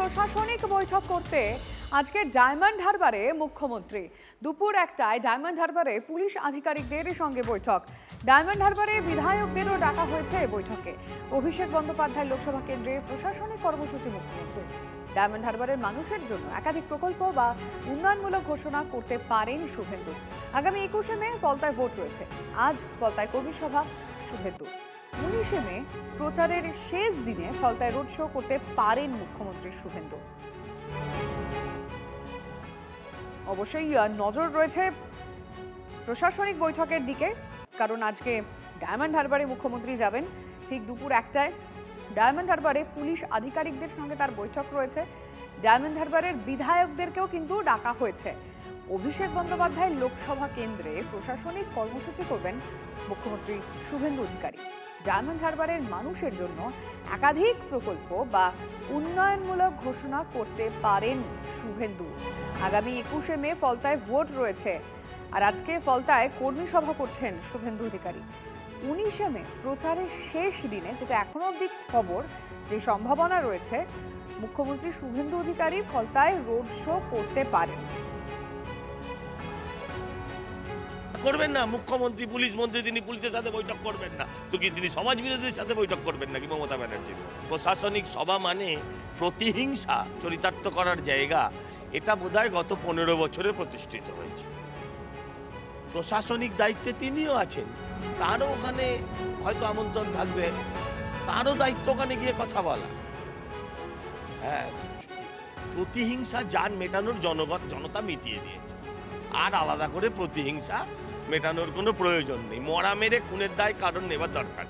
প্রশাসনিক বৈঠক করতে আজকে ডায়মন্ড হারবারে মুখ্যমন্ত্রী। দুপুর 1টায় ডায়মন্ড হারবারে পুলিশ আধিকারিকদের সঙ্গে বৈঠক। ডায়মন্ড হারবারে বিধায়কদেরও ডাকা হয়েছে বৈঠকে। অভিষেক বন্দ্যোপাধ্যায় লোকসভা কেন্দ্রে প্রশাসনিক কর্মসূচি মুখ্যমন্ত্রী। ডায়মন্ড হারবারের মানুষের জন্য একাধিক প্রকল্প বা উন্নয়নমূলক ঘোষণা করতে পারেন শুভেন্দু। আগামী 21শে মে ফলতায় ভোট রয়েছে। আজ ফলতায় কর্মী সভা শুভেন্দু। 19শে মে প্রচারের শেষ দিনে ফলতায় রোড শো করতে পারেন মুখ্যমন্ত্রী শুভেন্দু। অবশ্যই নজর রয়েছে প্রশাসনিক বৈঠকের দিকে, কারণ আজকে ডায়মন্ড হারবারে মুখ্যমন্ত্রী যাবেন ঠিক দুপুর 1টায়। ডায়মন্ড হারবারে পুলিশ আধিকারিকদের সঙ্গে তার বৈঠক রয়েছে। ডায়মন্ড হারবারের বিধায়কদেরকেও কিন্তু ডাকা হয়েছে। অভিষেক বন্দ্যোপাধ্যায় লোকসভা কেন্দ্রে প্রশাসনিক কর্মসূচি করবেন মুখ্যমন্ত্রী শুভেন্দু অধিকারী। ডায়মন্ড হারবারের মানুষের জন্য একাধিক প্রকল্প বা উন্নয়নমূলক ঘোষণা করতে পারেন শুভেন্দু। আগামী 21শে মে ফলতায় ভোট রয়েছে, আর আজকে ফলতায় কর্মী সভা করছেন শুভেন্দু অধিকারী। 19শে মে প্রচারের শেষ দিনে, যেটা এখনো অবধি খবর, যে সম্ভাবনা রয়েছে মুখ্যমন্ত্রী শুভেন্দু অধিকারী ফলতায় রোড শো করতে পারেন। করবেন না মুখ্যমন্ত্রী, পুলিশ মন্ত্রী, তিনি পুলিশের সাথে বৈঠক করবেন না তো কি তিনি সমাজ বিরোধীদের সাথে বৈঠক করবেন নাকি মমতা ব্যানার্জি? প্রশাসনিক সভা মানে প্রতিহিংসা চরিতার্থ করার জায়গা, এটা বোধহয় গত 15 বছরে প্রতিষ্ঠিত হয়েছে। প্রশাসনিক দায়িত্বে তিনিও আছেন, তারও ওখানে হয়তো আমন্ত্রণ থাকবে, তারও দায়িত্ব ওখানে গিয়ে কথা বলা। হ্যাঁ, প্রতিহিংসা যান মেটানোর জনতা মিটিয়ে দিয়েছে, আর আলাদা করে প্রতিহিংসা মেটানোর কোনো প্রয়োজন নেই। মরা মেরে খুনের দায় কারণ নেবার দরকার।